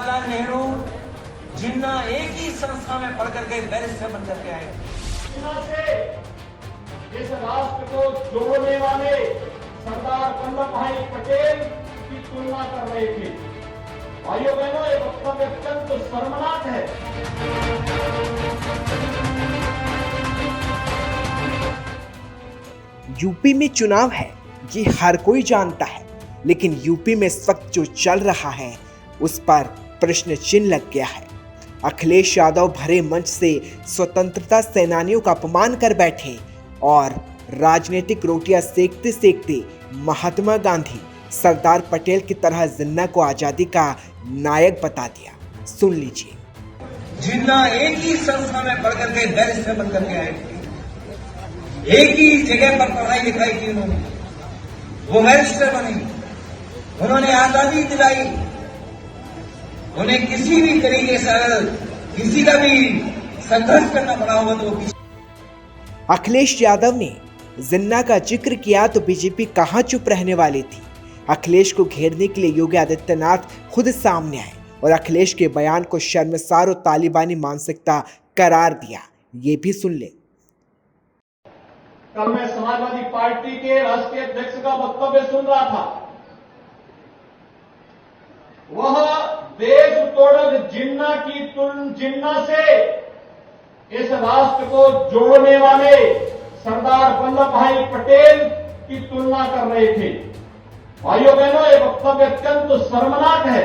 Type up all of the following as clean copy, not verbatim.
जवाहरलाल नेहरू जिन्ना एक ही संस्था में पढ़ करके बैरिस्टर बन करके आए। इस राष्ट्र को जोड़ने वाले सरदार वल्लभ भाई पटेल की तुलना कर रहे थे। भाइयों बहनों, ये वक्तव्य अत्यंत शर्मनाक है। यूपी में चुनाव है, ये हर कोई जानता है, लेकिन यूपी में इस वक्त जो चल रहा है उस पर प्रश्न चिन्ह लग गया है। अखिलेश यादव भरे मंच से स्वतंत्रता सेनानियों का अपमान कर बैठे और राजनीतिक रोटियां सेकते सेकते महात्मा गांधी, सरदार पटेल की तरह जिन्ना को आजादी का नायक बता दिया। सुन लीजिए। जिन्ना एक ही संस्था में पढ़ करके बैरिस्टर बन करके आए थे, एक ही जगह पर पढ़ाई लिखाई की उन्होंने, वो बैरिस्टर बने, उन्होंने आजादी दिलाई। उन्हें किसी भी तरीके से अगर किसी का भी संघर्ष करना पड़ा होगा तो वो अखिलेश यादव ने जिन्ना का जिक्र किया तो बीजेपी कहां चुप रहने वाली थी। अखिलेश को घेरने के लिए योगी आदित्यनाथ खुद सामने आए और अखिलेश के बयान को शर्मसार और तालिबानी मानसिकता करार दिया। ये भी सुन ले। कल मैं समाजवादी पार्टी के राष्ट्रीय अध्यक्ष का वक्तव्य सुन रहा था। वह देश तोड़क जिन्ना से इस राष्ट्र को जोड़ने वाले सरदार वल्लभ भाई पटेल की तुलना कर रहे थे। भाइयों बहनों, ये वक्तव्य अत्यंत शर्मनाक है।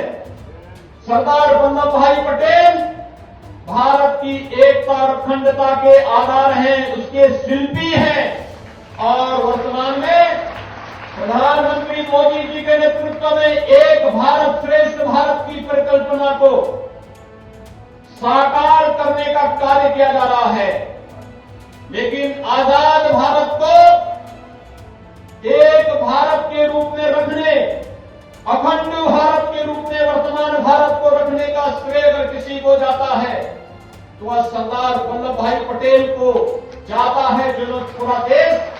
सरदार वल्लभ भाई पटेल भारत की एकता और अखंडता के आधार हैं, उसके शिल्पी हैं और वर्तमान में प्रधानमंत्री मोदी जी के नेतृत्व में एक भारत श्रेष्ठ भारत की परिकल्पना को साकार करने का कार्य किया जा रहा है। लेकिन आजाद भारत को एक भारत के रूप में रखने, अखंड भारत के रूप में वर्तमान भारत को रखने का श्रेय अगर किसी को जाता है तो वह सरदार वल्लभ भाई पटेल को जाता है, जो लोग पूरा देश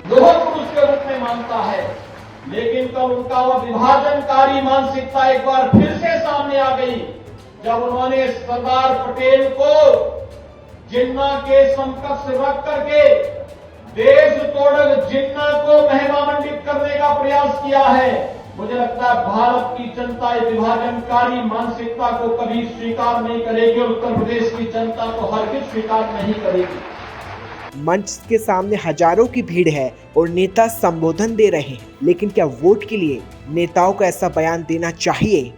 लोह पुरुष के रूप में मानता है। लेकिन कल उनका वह विभाजनकारी मानसिकता एक बार फिर से सामने आ गई जब उन्होंने सरदार पटेल को जिन्ना के समकक्ष रख करके देश तोड़क जिन्ना को महिमामंडित करने का प्रयास किया है। मुझे लगता है भारत की जनता इस विभाजनकारी मानसिकता को कभी स्वीकार नहीं करेगी और उत्तर प्रदेश की जनता को हरगिज स्वीकार नहीं करेगी। मंच के सामने हजारों की भीड़ है और नेता संबोधन दे रहे हैं, लेकिन क्या वोट के लिए नेताओं को ऐसा बयान देना चाहिए,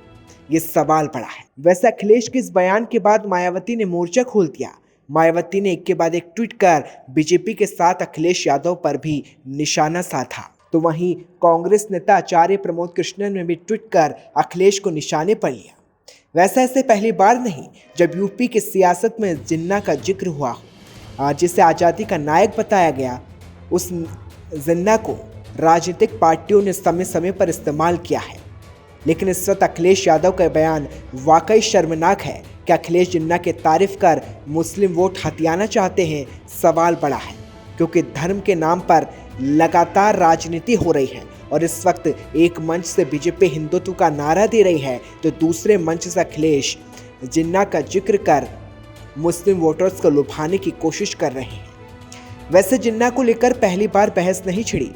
ये सवाल बड़ा है। वैसे अखिलेश के इस बयान के बाद मायावती ने मोर्चा खोल दिया। मायावती ने एक के बाद एक ट्वीट कर बीजेपी के साथ अखिलेश यादव पर भी निशाना साधा। तो वहीं कांग्रेस नेता आचार्य प्रमोद कृष्णन ने भी ट्वीट कर अखिलेश को निशाने पर लिया। वैसे ऐसे पहली बार नहीं जब यूपी की सियासत में जिन्ना का जिक्र हुआ, जिसे आज़ादी का नायक बताया गया। उस जिन्ना को राजनीतिक पार्टियों ने समय समय पर इस्तेमाल किया है, लेकिन इस वक्त अखिलेश यादव का बयान वाकई शर्मनाक है कि अखिलेश जिन्ना के तारीफ कर मुस्लिम वोट हथियाना चाहते हैं। सवाल बड़ा है क्योंकि धर्म के नाम पर लगातार राजनीति हो रही है और इस वक्त एक मंच से बीजेपी हिंदुत्व का नारा दे रही है तो दूसरे मंच से अखिलेश जिन्ना का जिक्र कर मुस्लिम वोटर्स को लुभाने की कोशिश कर रहे हैं। वैसे जिन्ना को लेकर पहली बार बहस नहीं छिड़ी।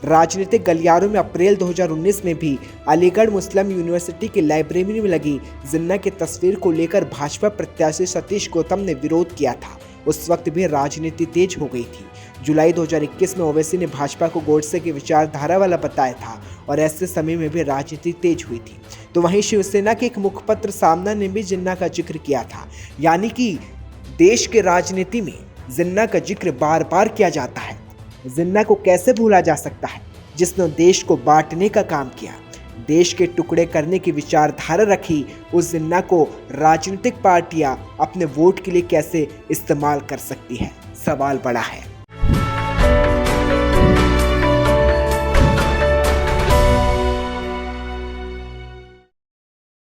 राजनीतिक गलियारों में अप्रैल 2019 में भी अलीगढ़ मुस्लिम यूनिवर्सिटी की लाइब्रेरी में लगी जिन्ना की तस्वीर को लेकर भाजपा प्रत्याशी सतीश गौतम ने विरोध किया था। उस वक्त भी राजनीति तेज हो गई थी। जुलाई 2021 में ओवैसी ने भाजपा को गोडसे की विचारधारा वाला बताया था और ऐसे समय में भी राजनीति तेज हुई थी। तो वहीं शिवसेना के एक मुखपत्र सामना ने भी जिन्ना का जिक्र किया था। यानी कि देश के राजनीति में जिन्ना का जिक्र बार बार किया जाता है। जिन्ना को कैसे भूला जा सकता है, जिसने देश को बांटने का काम किया, देश के टुकड़े करने की विचारधारा रखी। उस जिन्ना को राजनीतिक पार्टियां अपने वोट के लिए कैसे इस्तेमाल कर सकती है, सवाल बड़ा है।